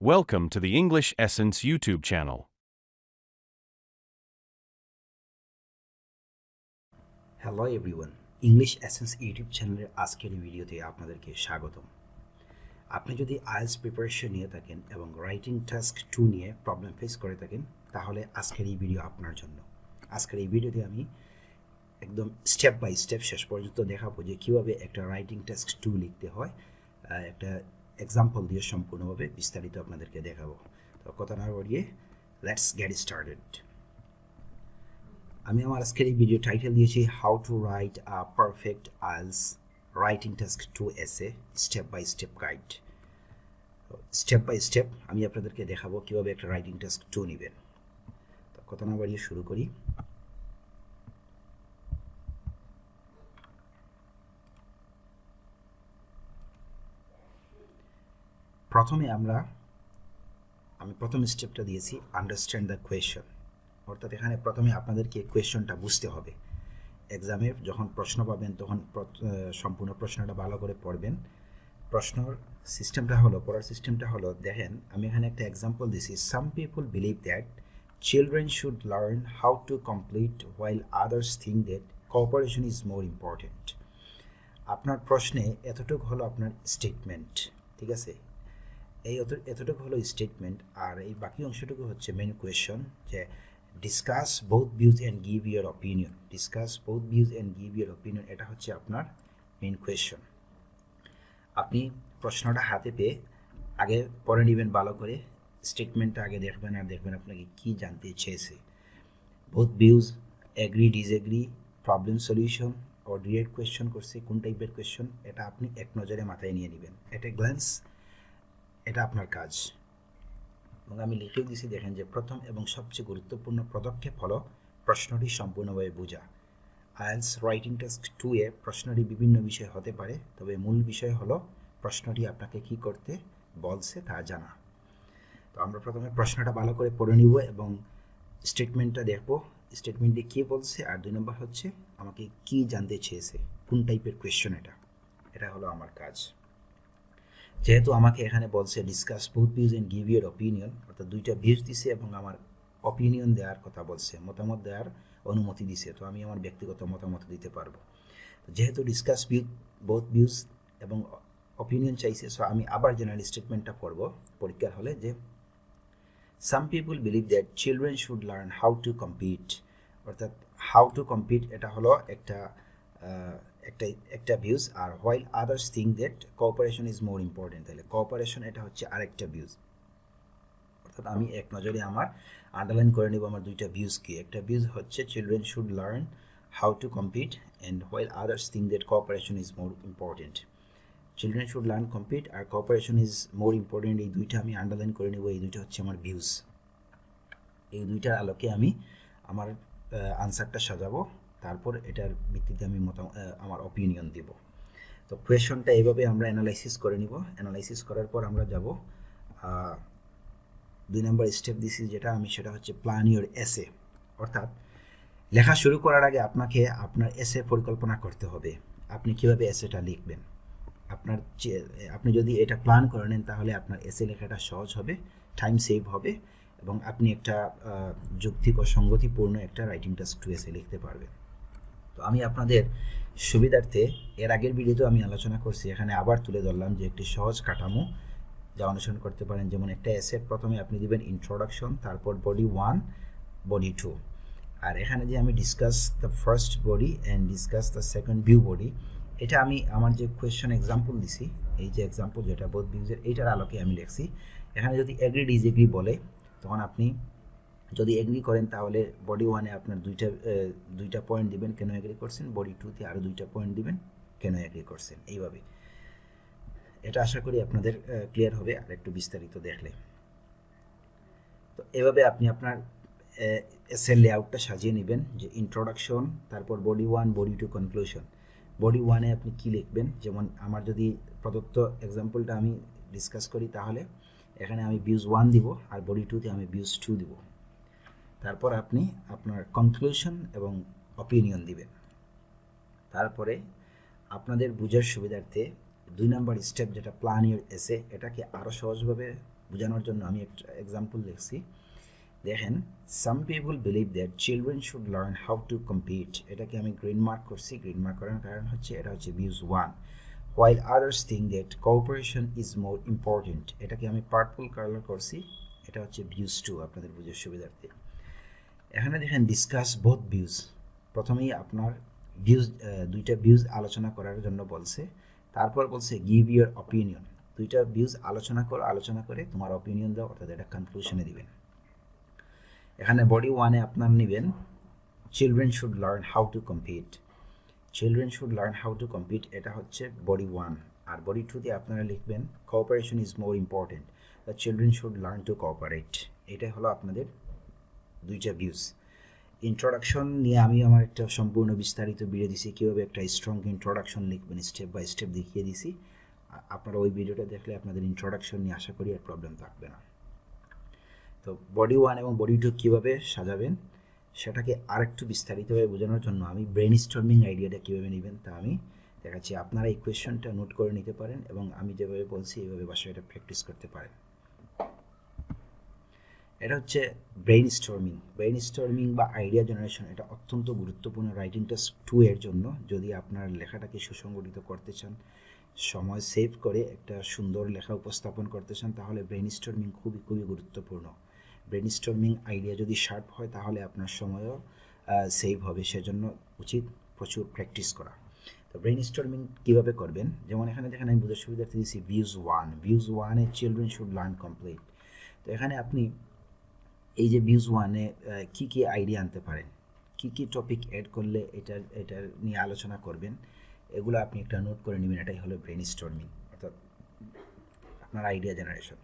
Welcome to the English Essence YouTube channel. Hello everyone, English essence YouTube চ্যানেলের আজকের এই ভিডিওতে আপনাদেরকে স্বাগতম। আপনি যদি আইএলটিএস প্রিপারেশন নিয়ে থাকেন এবং রাইটিং টাস্ক 2 নিয়ে প্রবলেম ফেস করে থাকেন, তাহলে আজকের এই ভিডিও আপনার জন্য। আজকের এই ভিডিওতে আমি একদম স্টেপ বাই স্টেপ শেষ পর্যন্ত দেখাবো যে কীভাবে একটা রাইটিং টাস্ক 2 লিখতে হয়, একটা এক্সাম্পল দিয়ে সম্পূর্ণভাবে বিস্তারিত আপনাদেরকে দেখাবো। তো কথা না বাড়িয়ে লেটস গেট স্টার্টেড। আমি আমার আজকের এই ভিডিও টাইটেল দিয়েছি how to write a perfect IELTS writing task 2 essay step by step guide. Step by step আমি আপনাদেরকে দেখাবো কীভাবে একটা রাইটিং টাস্ক 2 নেবেন। তো কথা না বাড়িয়ে শুরু করি। প্রথমে আমি প্রথম স্টেপটা দিয়েছি আন্ডারস্ট্যান্ড দ্য কোয়েশ্চন, অর্থাৎ এখানে প্রথমে আপনাদেরকে কোয়েশ্চনটা বুঝতে হবে। এক্সামে যখন প্রশ্ন পাবেন তখন সম্পূর্ণ প্রশ্নটা ভালো করে পড়বেন। প্রশ্নর পড়ার সিস্টেমটা হলো, দেখেন আমি এখানে একটা এক্সাম্পল দিছি। সাম people believe that children should learn how to complete while others think that cooperation is more important. আপনার প্রশ্নে এতটুকু হলো আপনার স্টেটমেন্ট, ঠিক আছে? এতটুকু হলো স্টেটমেন্ট, আর এই বাকি অংশটুকু হচ্ছে মেন কোয়েশ্চন, যে discuss both views and give your opinion. Discuss both views and give your opinion, এটা হচ্ছে আপনার মেন কোয়েশ্চন। আপনি প্রশ্নটা হাতে পেয়ে আগে পড়ে নেবেন ভালো করে, স্টেটমেন্টটা আগে দেখবেন আর দেখবেন আপনাকে কী জানতে চেয়েছে। Both views, agree disagree, problem solution ও ডিরেক্ট কোয়েশ্চন করছে, কোন টাইপের কোয়েশ্চন, এটা আপনি এক নজরে মাথায় নিয়ে নেবেন। এটা গ্ল্যান্স, এটা আপনার কাজ। এবং আমি লিখেও দিয়েছি, দেখেন যে প্রথম এবং সবচেয়ে গুরুত্বপূর্ণ পদক্ষেপ হলো প্রশ্নটি সম্পূর্ণভাবে বোঝা। আইএলটিএস রাইটিং টাস্ক 2 এ প্রশ্নটি বিভিন্ন বিষয় হতে পারে, তবে মূল বিষয় হলো প্রশ্নটি আপনাকে কি করতে বলছে তা জানা। তো আমরা প্রথমে প্রশ্নটা ভালো করে পড়ে নিব এবং স্টেটমেন্টটা দেখব, স্টেটমেন্টে কী বলছে, আর 2 নম্বর হচ্ছে আমাকে কি জানতে চেয়েছে, কোন টাইপের কোয়েশ্চন এটা হলো আমার কাজ। যেহেতু আমাকে এখানে বলছে discuss both views and give your opinion, অর্থাৎ দুইটা ভিউজ দিছে এবং আমার অপিনিয়ন দেওয়ার কথা বলছে, মতামত দেওয়ার অনুমতি দিছে, তো আমি আমার ব্যক্তিগত মতামত দিতে পারবো। যেহেতু ডিসকাস বোথ ভিউজ এবং অপিনিয়ন চাইছে, সো আমি আবার জেনারেল স্টেটমেন্টটা পড়ব পরীক্ষার হলে, যে some people believe that children should learn how to compete. অর্থাৎ হাউ টু কম্পিট এটা হলো একটা ভিউজ, আর while others think that cooperation is more important, তাহলে কোঅপারেশন এটা হচ্ছে আরেকটা ভিউজ। অর্থাৎ আমি এক নজরে আমার আন্ডারলাইন করে নেব আমার দুইটা ভিউজ কি। একটা ভিউজ হচ্ছে children should learn how to compete, and while others think that cooperation is more important. Children should learn compete আর কোঅপারেশন ইজ মোর ইম্পর্টেন্ট, এই দুইটা আমি আন্ডারলাইন করে নেব। এই দুইটা হচ্ছে আমার ভিউজ। এই দুইটার আলোকে আমি আমার আনসারটা সাজাবো, তারপর এটার ভিত্তিতে আমি আমার অপিনিয়ন দিব। তো কোয়েশনটা এইভাবে আমরা অ্যানালাইসিস করে নিব। অ্যানালাইসিস করার পর আমরা যাব 2 নম্বর স্টেপ দিছি যেটা আমি, সেটা হচ্ছে প্ল্যান ইউর এসে। অর্থাৎ লেখা শুরু করার আগে আপনাকে আপনার এসে পরিকল্পনা করতে হবে, আপনি কীভাবে এসেটা লিখবেন। আপনি যদি এটা প্ল্যান করে নেন তাহলে আপনার এসে লেখাটা সহজ হবে, টাইম সেভ হবে, এবং আপনি একটা যৌক্তিক ও সঙ্গতিপূর্ণ একটা রাইটিং টাস্ক 2 এসে লিখতে পারবেন। তো আমি আপনাদের সুবিধার্থে এর আগের ভিডিওতে আমি আলোচনা করছি, এখানে আবার তুলে ধরলাম যে একটি সহজ কাঠামো যা অনুসরণ করতে পারেন। যেমন একটা এসে প্রথমে আপনি দিবেন ইন্ট্রোডাকশন, তারপর বডি 1, বডি 2, আর এখানে যে আমি discuss the first body and discuss the second view body, এটা আমি আমার যে কোয়েশ্চন এক্সাম্পল দিছি, এই যে এক্সাম্পল যেটা বোথ ভিউজের, এইটার আলোকে আমি লিখছি। এখানে যদি এগ্রি ডিসএগ্রি বলে, তখন আপনি যদি এগ্রি করেন তাহলে বডি 1-এ আপনার দুইটা পয়েন্ট দিবেন কেন এগ্রি করছেন, বডি 2-তে আরও 2টা পয়েন্ট দিবেন কেন এগ্রি করছেন। এইভাবে এটা আশা করি আপনাদের ক্লিয়ার হবে আর একটু বিস্তারিত দেখলে। তো এভাবে আপনি আপনার এসের লেআউটটা সাজিয়ে নেবেন, যে ইন্ট্রোডাকশন, তারপর বডি 1, বডি 2, কনক্লুশন। বডি 1-এ আপনি কি লিখবেন, যেমন আমার যদি প্রদত্ত এক্সাম্পলটা আমি ডিসকাস করি, তাহলে এখানে আমি ভিউজ 1 দিব আর বডি 2-তে আমি ভিউজ 2 দিব। তারপর আপনি আপনার কনক্লুশন এবং অপিনিয়ন দিবেন। তারপরে আপনাদের বুঝার সুবিধার্থে 2 নম্বর স্টেপ যেটা প্ল্যান ইউর এসে, এটাকে আরও সহজভাবে বোঝানোর জন্য আমি একটা এক্সাম্পল লিখছি। দেখেন, সাম people believe that children should learn how to compete. এটাকে আমি গ্রিন মার্ক করছি। গ্রিন মার্ক করার কারণ হচ্ছে এটা হচ্ছে views 1, while others think that cooperation is more important। এটাকে আমি পার্পল কালার করছি, এটা হচ্ছে ভিউজ 2 আপনাদের বুঝার সুবিধার্থে। এখানে দেখেন ডিসকাস বোথ ভিউজ। প্রথমেই আপনার ভিউজ, দুইটা ভিউজ আলোচনা করার জন্য বলছে, তারপর বলছে গিভ ইউর অপিনিয়ন। দুইটা ভিউজ আলোচনা করে তোমার অপিনিয়ন দাও, অর্থাৎ এটা কনক্লুশনে দিবেন। এখানে বডি 1-এ আপনার নেবেন children should learn how to compete. Children should learn how to compete, এটা হচ্ছে বডি 1। আর বডি 2-তে আপনারা লিখবেন cooperation is more important, the children should learn to cooperate. এটাই হলো আপনাদের দুইটা ভিউজ। ইন্ট্রোডাকশন নিয়ে আমি আমার একটা সম্পূর্ণ বিস্তারিত ভিডিও দিছি, কীভাবে একটা স্ট্রং ইন্ট্রোডাকশন লিখবেন স্টেপ বাই স্টেপ দেখিয়ে দিছি। আপনারা ওই ভিডিওটা দেখলে আপনাদের ইন্ট্রোডাকশন নিয়ে আশা করি আর প্রবলেম থাকবে না। তো বডি 1 এবং বডি 2 কীভাবে সাজাবেন সেটাকে আরেকটু বিস্তারিতভাবে বোঝানোর জন্য আমি ব্রেন স্টর্মিং আইডিয়াটা কীভাবে নেবেন তা আমি দেখাচ্ছি। আপনারা এই কোয়েশ্চনটা নোট করে নিতে পারেন এবং আমি যেভাবে বলছি এইভাবে বাসায় এটা প্র্যাকটিস করতে পারেন। এটা হচ্ছে ব্রেন স্টর্মিং বা আইডিয়া জেনারেশন। এটা অত্যন্ত গুরুত্বপূর্ণ রাইটিং টেস্ট 2 এর জন্য। যদি আপনার লেখাটাকে সুসংগঠিত করতে চান, সময় সেভ করে একটা সুন্দর লেখা উপস্থাপন করতে চান, তাহলে ব্রেন স্টর্মিং খুবই গুরুত্বপূর্ণ। ব্রেন স্টর্মিং আইডিয়া যদি শার্প হয় তাহলে আপনার সময়ও সেভ হবে, সেজন্য উচিত প্রচুর প্র্যাকটিস করা। তো ব্রেন স্টর্মিং কীভাবে করবেন, যেমন এখানে দেখেন আমি বোঝার সুবিধার্থে দিয়েছি ভিউজ 1-এ চিলড্রেন শুড লার্ন কমপ্লিট। তো এখানে আপনি এই যে ভিউজ 1-এ কী কী আইডিয়া আনতে পারেন, কী কী টপিক অ্যাড করলে এটা নিয়ে আলোচনা করবেন, এগুলো আপনি একটা নোট করে নেবেন। এটাই হলো ব্রেন স্টর্মিং, অর্থাৎ আপনার idea generation.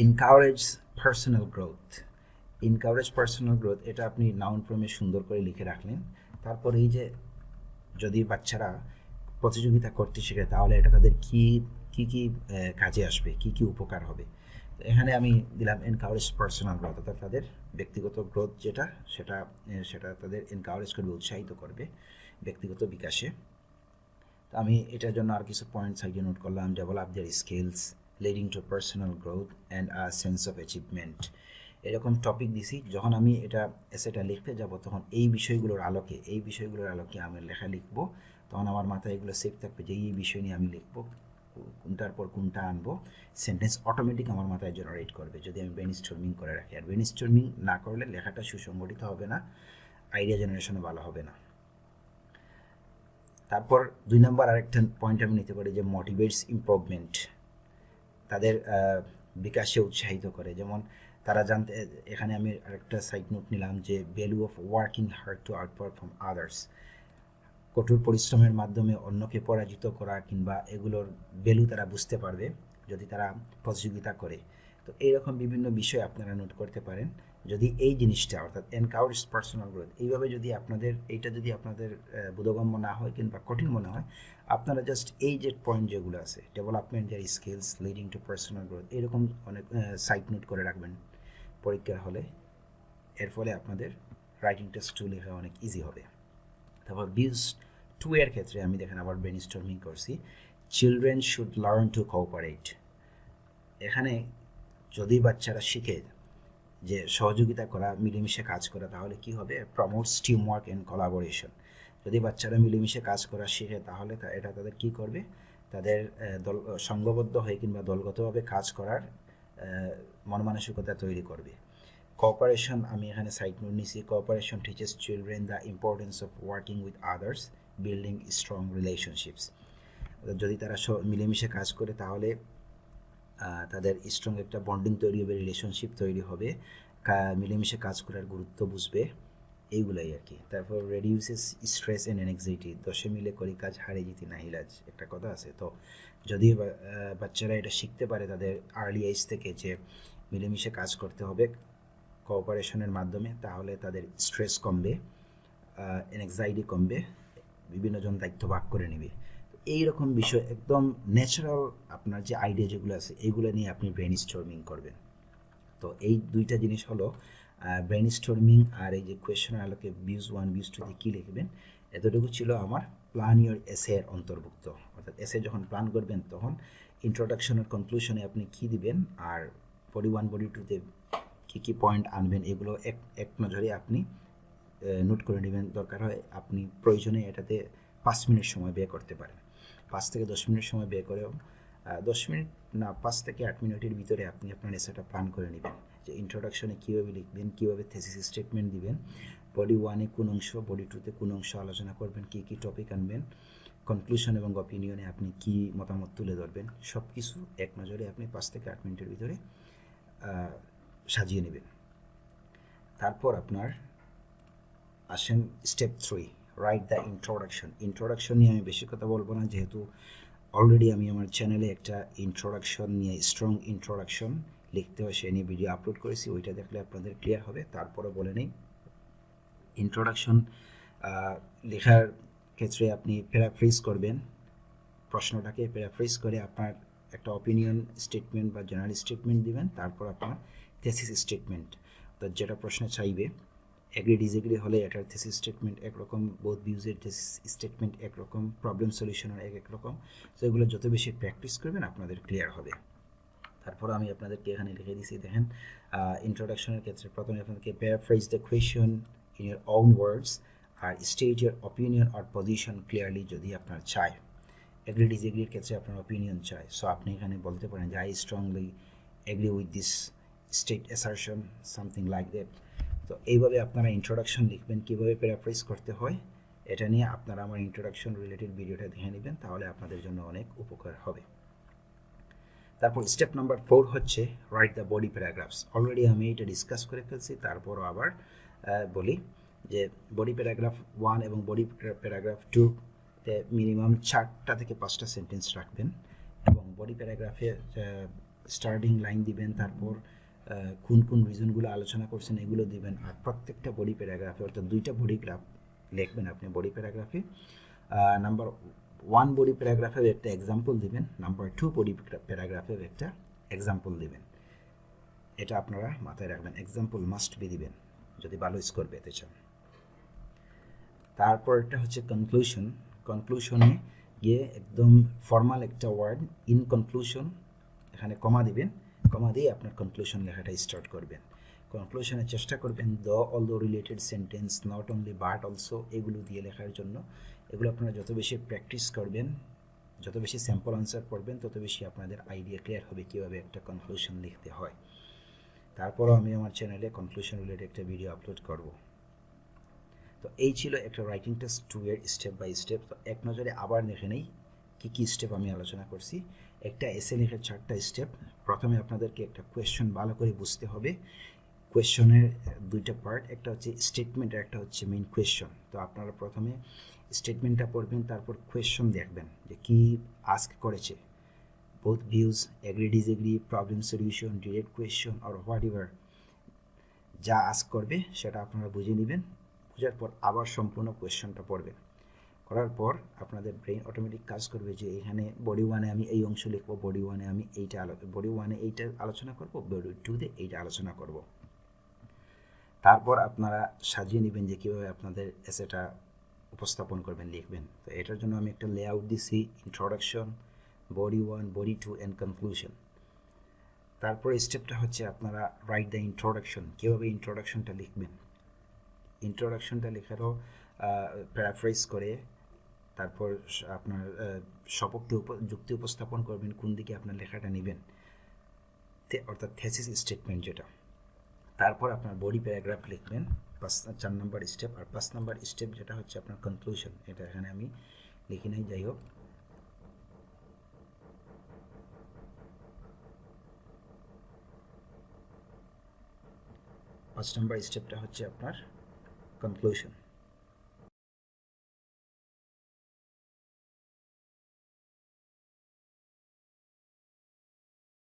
Encourage personal growth, এটা আপনি নাউন ফর্মে সুন্দর করে লিখে রাখলেন। তারপর এই যে যদি বাচ্চারা প্রতিযোগিতা করতে শেখে তাহলে এটা তাদের কি কাজে আসবে, কি উপকার হবে। এখানে আমি দিলাম এনকারেজ পার্সোনাল গ্রোথ, অর্থাৎ তাদের ব্যক্তিগত গ্রোথ সেটা তাদের এনকারেজ করবে, উৎসাহিত করবে ব্যক্তিগত বিকাশে। তো আমি এটার জন্য আর কিছু পয়েন্টস আগে নোট করলাম। Develop there skills leading to personal growth and a sense of achievement, এরকম টপিক দিছি। যখন আমি এসেটা লিখতে যাব তখন এই বিষয়গুলোর আলোকে আমি লেখা লিখবো, তখন আমার মাথায় এগুলো সেভ থাকবে যে এই বিষয় নিয়ে আমি লিখবো, কোনটার পর কোনটা আনবো। সেন্টেন্স অটোমেটিক আমার মাথায় জেনারেট করবে যদি আমি ব্রেন স্টর্মিং করে রাখি। আর ব্রেন স্টর্মিং না করলে লেখাটা সুসংগঠিত হবে না, আইডিয়া জেনারেশনে ভালো হবে না। তারপর 2 নম্বর আরেকটা পয়েন্ট আমি নিতে পারি যে মোটিভেটস ইমপ্রুভমেন্ট, তাদের বিকাশে উৎসাহিত করে। যেমন তারা এখানে আমি আরেকটা সাইড নোট নিলাম যে value of working hard to outperform others, কঠোর পরিশ্রমের মাধ্যমে অন্যকে পরাজিত করা কিংবা এগুলোর ভ্যালু তারা বুঝতে পারবে যদি তারা প্রতিযোগিতা করে। তো এইরকম বিভিন্ন বিষয় আপনারা নোট করতে পারেন। যদি এই জিনিসটা অর্থাৎ এনকারেজ পার্সোনাল গ্রোথ এইভাবে যদি আপনাদের বোধগম্য না হয় কিংবা কঠিন মনে হয়, আপনারা জাস্ট এই যে পয়েন্ট যেগুলো আছে development their skills leading to personal growth এরকম অনেক সাইড নোট করে রাখবেন পরীক্ষার হলে। এর ফলে আপনাদের রাইটিং টেস্ট 2 লেখা অনেক ইজি হবে। তারপর ভিউজ 2 এর ক্ষেত্রে আমি দেখেন আবার ব্রেন স্টর্মিং করছি। Children should learn to cooperate, এখানে যদি বাচ্চারা শিখে যে সহযোগিতা করা, মিলেমিশে কাজ করা, তাহলে কি হবে, promotes team work and collaboration. যদি বাচ্চারা মিলেমিশে কাজ করা শিখে তাহলে এটা তাদের কি করবে, তাদের সংঘবদ্ধ হয়ে কিংবা দলগতভাবে কাজ করার মন মানসিকতা তৈরি করবে। কোঅপারেশন আমি এখানে সাইড নোট নিছি। Cooperation teaches children the importance of working with others, building strong relationships. যদি তারা মিলেমিশে কাজ করে তাহলে তাদের স্ট্রং একটা বন্ডিং তৈরি হবে, রিলেশনশিপ তৈরি হবে, মিলেমিশে কাজ করার গুরুত্ব বুঝবে, এইগুলাই আর কি। তারপর রেডিউসেস স্ট্রেস অ্যান্ড অ্যাংজাইটি, 10 মিলে করি কাজ হারে জিতি নাহিলাজ, একটা কথা আছে। তো যদি বাচ্চারা এটা শিখতে পারে তাদের আর্লি এজ থেকে যে মিলেমিশে কাজ করতে হবে কোঅপারেশনের মাধ্যমে, তাহলে তাদের স্ট্রেস কমবে, অ্যাংজাইটি কমবে, বিভিন্নজন দায়িত্ব ভাগ করে নেবে। এইরকম বিষয় একদম ন্যাচারাল আপনার যে আইডিয়া যেগুলো আছে এইগুলো নিয়ে আপনি ব্রেন স্টর্মিং করবেন। তো এই দুইটা জিনিস হলো ব্রেন স্টর্মিং আর এই যে কোয়েশ্চেনের আলোকে ভিউজ 1 ভিউজ 2 কী লিখবেন, এতটুকু ছিল আমার প্ল্যান ইউর এসে এর অন্তর্ভুক্ত। অর্থাৎ এসে যখন প্ল্যান করবেন তখন ইন্ট্রোডাকশনের কনক্লুশনে আপনি কি দিবেন আর বডি 1 বডি 2 তে কি পয়েন্ট আনবেন এগুলো এক নজরে আপনি নোট করে নেবেন। দরকার হয় আপনি প্রয়োজনে এটাতে 5 মিনিট সময় ব্যয় করতে পারেন। 5 থেকে 10 মিনিট সময় ব্যয় করেও 10 মিনিট না 5 থেকে 8 মিনিটের ভিতরে আপনি আপনার এসেটা প্ল্যান করে নেবেন যে ইন্ট্রোডাকশনে কীভাবে লিখবেন, কীভাবে থিসিস স্টেটমেন্ট দিবেন, বডি 1-এ কোন অংশ, বডি 2-তে কোন অংশ আলোচনা করবেন, কী টপিক আনবেন, কনক্লুশন এবং অপিনিয়নে আপনি কি মতামত তুলে ধরবেন, সব কিছু এক নজরে আপনি 5 থেকে 8 মিনিটের ভিতরে সাজিয়ে নেবেন। তারপর আপনার আসেন step 3, write the introduction. Introduction নিয়ে আমি বেশি কথা বলবো না, যেহেতু অলরেডি আমি আমার চ্যানেলে একটা ইন্ট্রোডাকশন নিয়ে স্ট্রং ইন্ট্রোডাকশন লিখতে হয় সে নিয়ে ভিডিও আপলোড করেছি, ওইটা দেখলে আপনাদের ক্লিয়ার হবে। তারপরে বলে নেই ইন্ট্রোডাকশন লেখার ক্ষেত্রে আপনি প্যারাফ্রেজ করবেন, প্রশ্নটাকে প্যারাফ্রেজ করে আপনার একটা অপিনিয়ন স্টেটমেন্ট বা জেনারেল স্টেটমেন্ট দিবেন। তারপর আপনার থিসিস স্টেটমেন্ট, অর্থাৎ যেটা প্রশ্নে চাইবে, এগ্রি ডিসএগ্রি হলে এটার থিসিস স্টেটমেন্ট একরকম, বোথ ভিউজের থিসিস স্টেটমেন্ট একরকম, প্রবলেম সলিউশনের এক রকম। তো এগুলো যত বেশি প্র্যাকটিস করবেন আপনাদের ক্লিয়ার হবে। তারপর আমি আপনাদেরকে এখানে লিখে দিয়েছি, দেখেন ইন্ট্রোডাকশনের ক্ষেত্রে প্রথমে আপনাদেরকে paraphrase the question in your own words আর স্টেজ ইয়ার অপিনিয়ন আর পজিশন ক্লিয়ারলি যদি আপনার চায়। এগ্রি ডিসএগ্রির ক্ষেত্রে আপনার অপিনিয়ন চায়, সো আপনি এখানে বলতে পারেন যে I strongly agree with this state assertion, something like that. তো এইভাবে আপনারা ইন্ট্রোডাকশন লিখবেন, কীভাবে প্যারাফ্রেজ করতে হয় এটা নিয়ে আপনারা আমার ইন্ট্রোডাকশন রিলেটেড ভিডিওটা দেখে নেবেন, তাহলে আপনাদের জন্য অনেক উপকার হবে। তারপর স্টেপ নাম্বার 4 হচ্ছে write the body paragraphs. Already আমি এটা ডিসকাস করে ফেলছি, তারপরও আবার বলি যে বডি প্যারাগ্রাফ 1 এবং বডি প্যারাগ্রাফ 2-তে মিনিমাম 4টা থেকে 5টা সেন্টেন্স রাখবেন এবং বডি প্যারাগ্রাফে স্টার্টিং লাইন দিবেন, তারপর কোন রিজনগুলো আলোচনা করছেন এগুলো দিবেন। আর প্রত্যেকটা বডি প্যারাগ্রাফে, অর্থাৎ 2টা বডি গ্রাফ লিখবেন আপনি বডি প্যারাগ্রাফে। নাম্বার 1 বডি প্যারাগ্রাফের একটা এক্সাম্পল দিবেন, নাম্বার 2 বডি প্যারাগ্রাফের একটা এক্সাম্পল দিবেন। এটা আপনারা মাথায় রাখবেন, এক্সাম্পল মাস্ট বি দিবেন যদি ভালো স্কোর পেতে চান। তারপর এটা হচ্ছে কনক্লুশন। কনক্লুশনে গিয়ে একদম ফর্মাল একটা ওয়ার্ড, ইন কনক্লুশন, এখানে কমা দিবেন, কমা দিয়ে আপনার কনক্লুশন লেখাটা স্টার্ট করবেন। কনক্লুশনে চেষ্টা করবেন all the related sentence, not only but also, এগুলো দিয়ে লেখার জন্য। এগুলো আপনারা যত বেশি প্র্যাকটিস করবেন, যত বেশি স্যাম্পল আনসার পড়বেন, তত বেশি আপনাদের আইডিয়া ক্লিয়ার হবে কীভাবে একটা কনক্লুশন লিখতে হয়। তারপরও আমি আমার চ্যানেলে কনক্লুশন রিলেটেড একটা ভিডিও আপলোড করব। তো এই ছিল একটা রাইটিং টেস্ট 2 এর স্টেপ বাই স্টেপ। তো এক নজরে আবার দেখে নেই কী স্টেপ আমি আলোচনা করছি। একটা এসে লেখার 4টা স্টেপ। প্রথমে আপনাদেরকে একটা কোয়েশ্চন ভালো করে বুঝতে হবে। কোয়েশ্চনের 2টা পার্ট, একটা হচ্ছে স্টেটমেন্ট আর একটা হচ্ছে মেইন কোয়েশ্চন। তো আপনারা প্রথমে স্টেটমেন্টটা পড়বেন, তারপর কোয়েশ্চন দেখবেন যে কী আস্ক করেছে, both views, agree disagree, problem solution, direct question আর হোয়াট এভার যা আস্ক করবে সেটা আপনারা বুঝে নেবেন। বোঝার পর আবার সম্পূর্ণ কোয়েশ্চনটা পড়বেন। করার পর আপনাদের ব্রেন অটোমেটিক কাজ করবে যে এখানে বডি 1-এ আমি এই অংশ লিখবো, বডি 1-এ আমি বডি 1-এ এইটা আলোচনা করব, বডি 2-তে এইটা আলোচনা করব। তারপর আপনারা সাজিয়ে নেবেন যে কীভাবে আপনাদের এসেটা উপস্থাপন করবেন, লিখবেন। তো এটার জন্য আমি একটা লেআউট দিছি, introduction, body 1, body 2 and conclusion. তারপর স্টেপটা হচ্ছে আপনারা রাইট দ্য ইন্ট্রোডাকশন। কীভাবে ইন্ট্রোডাকশনটা লিখবেন, ইন্ট্রোডাকশনটা লেখারও প্যারাফ্রেজ করে তারপর আপনার সপক্ষে যুক্তি উপস্থাপন করবেন, কোন দিকে আপনার লেখাটা নেবেন, অর্থাৎ থিসিস স্টেটমেন্ট যেটা। তারপর আপনার বডি প্যারাগ্রাফ লিখবেন 4 নম্বর স্টেপ। আর 5 নম্বর স্টেপ যেটা হচ্ছে আপনার কনক্লুশন, এটা এখানে আমি লিখি নাই, যাই হোক। পাঁচ নম্বর স্টেপটা হচ্ছে আপনার কনক্লুশন।